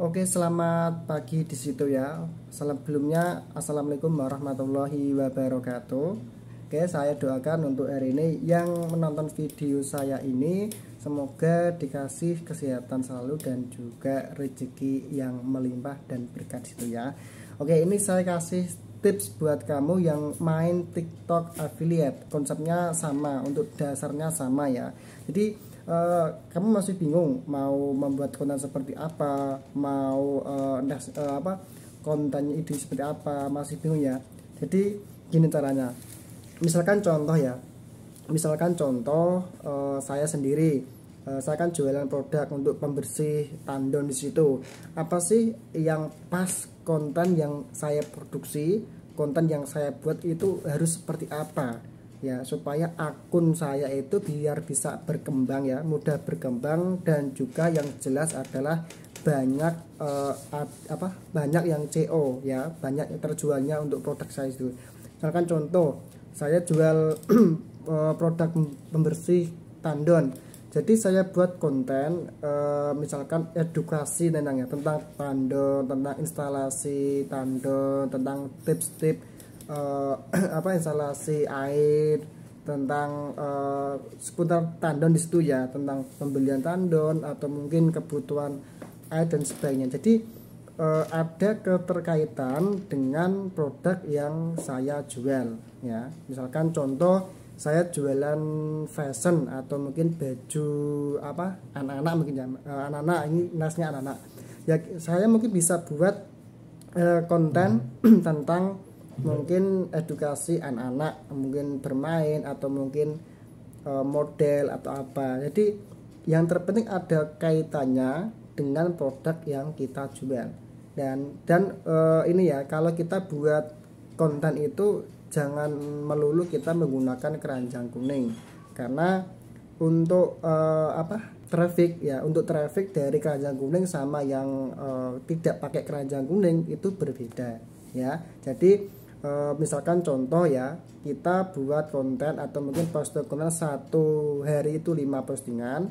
Oke, selamat pagi di situ ya. Sebelumnya, assalamualaikum warahmatullahi wabarakatuh. Oke, saya doakan untuk hari ini yang menonton video saya ini semoga dikasih kesehatan selalu dan juga rezeki yang melimpah dan berkah di situ ya. Oke, ini saya kasih tips buat kamu yang main TikTok affiliate. Konsepnya sama, untuk dasarnya sama ya. Jadi kamu masih bingung mau membuat konten seperti apa, mau kontennya itu seperti apa, masih bingung ya. Jadi gini caranya. Misalkan contoh saya sendiri, saya kan jualan produk untuk pembersih tandon di situ. Apa sih yang pas konten yang saya produksi, konten yang saya buat itu harus seperti apa? Ya, supaya akun saya itu biar bisa berkembang ya, mudah berkembang, dan juga yang jelas adalah banyak banyak yang CO ya, banyak yang terjualnya untuk produk saya itu. Misalkan contoh, saya jual produk pembersih tandon. Jadi saya buat konten misalkan edukasi tentang tandon, tentang instalasi tandon, tentang tips-tips instalasi air, tentang seputar tandon di situ ya, tentang pembelian tandon atau mungkin kebutuhan air dan sebagainya. Jadi ada keterkaitan dengan produk yang saya jual ya. Misalkan contoh, saya jualan fashion atau mungkin baju anak-anak mungkin ya, anak-anak ini nasnya anak-anak ya, saya mungkin bisa buat konten tentang mungkin edukasi anak-anak, mungkin bermain atau mungkin model atau apa. Jadi yang terpenting ada kaitannya dengan produk yang kita jual. Dan ini ya, kalau kita buat konten itu jangan melulu kita menggunakan keranjang kuning, karena untuk traffic ya, untuk traffic dari keranjang kuning sama yang tidak pakai keranjang kuning itu berbeda ya. Jadi misalkan contoh ya, kita buat konten atau mungkin post konten satu hari itu 5 postingan,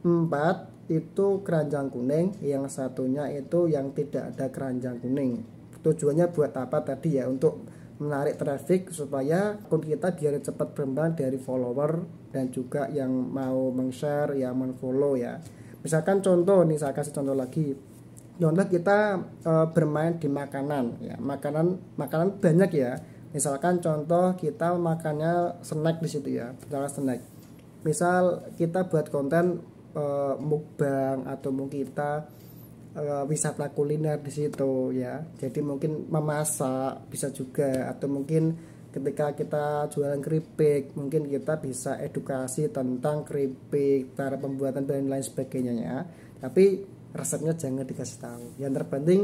4 itu keranjang kuning, yang satunya itu yang tidak ada keranjang kuning. Tujuannya buat apa tadi ya? Untuk menarik traffic supaya akun kita biar cepat berkembang dari follower dan juga yang mau meng-share, yang men-follow ya. Misalkan contoh nih, saya kasih contoh lagi. Contoh kita bermain di makanan ya, makanan banyak ya. Misalkan contoh kita makannya snack di situ ya, misalnya snack. Misal kita buat konten mukbang atau mungkin kita wisata kuliner di situ ya. Jadi mungkin memasak bisa juga, atau mungkin ketika kita jualan keripik mungkin kita bisa edukasi tentang keripik, cara pembuatan dan lain sebagainya ya. Tapi resepnya jangan dikasih tahu. Yang terpenting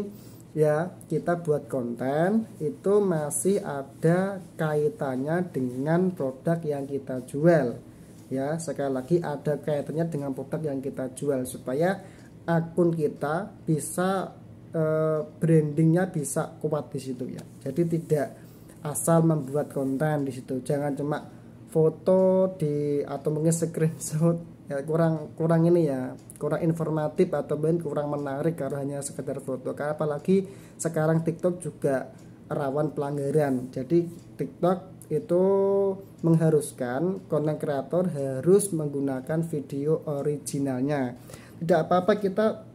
ya, kita buat konten itu masih ada kaitannya dengan produk yang kita jual ya. Sekali lagi, ada kaitannya dengan produk yang kita jual supaya akun kita bisa brandingnya bisa kuat di situ ya. Jadi tidak asal membuat konten di situ, jangan cuma foto di atau mungkin screenshot ya, kurang ini ya, kurang informatif atau kurang menarik kalau hanya sekedar foto. Karena apalagi sekarang TikTok juga rawan pelanggaran. Jadi TikTok itu mengharuskan konten kreator harus menggunakan video originalnya. Tidak apa-apa kita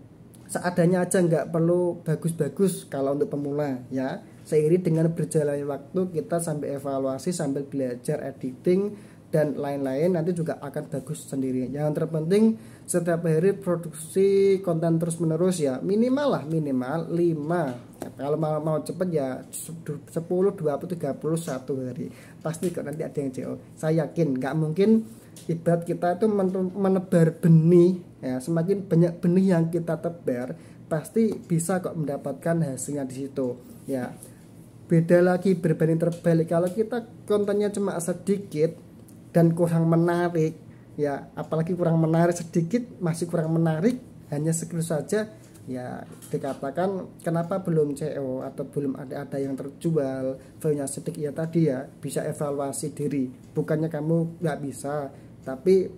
seadanya aja, nggak perlu bagus-bagus kalau untuk pemula ya. Seiring dengan berjalannya waktu, kita sambil evaluasi, sambil belajar editing dan lain-lain, nanti juga akan bagus sendiri. Yang terpenting setiap hari produksi konten terus menerus ya, minimal 5. Kalau mau cepet ya 10, 20, 30 satu hari, pasti kok nanti ada yang CO. Saya yakin nggak mungkin. Ibarat kita itu menebar benih ya, semakin banyak benih yang kita tebar pasti bisa kok mendapatkan hasilnya di situ ya. Beda lagi berbanding terbalik, kalau kita kontennya cuma sedikit dan kurang menarik ya, apalagi kurang menarik sedikit, masih kurang menarik, hanya segitu saja ya, dikatakan kenapa belum CO atau belum ada yang terjual, view-nya sedikit ya. Tadi ya, bisa evaluasi diri, bukannya kamu nggak bisa, tapi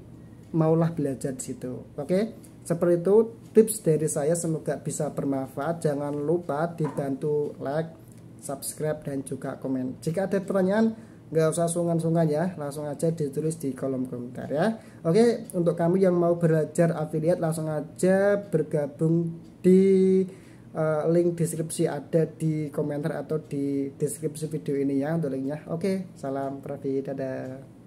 maulah belajar di situ. Oke, seperti itu tips dari saya, semoga bisa bermanfaat. Jangan lupa dibantu like, subscribe, dan juga komen. Jika ada pertanyaan, nggak usah sungkan-sungkan ya, langsung aja ditulis di kolom komentar ya. Oke, untuk kamu yang mau belajar affiliate, langsung aja bergabung di link deskripsi, ada di komentar atau di deskripsi video ini ya untuk linknya. Oke, salam Pravi, dadah.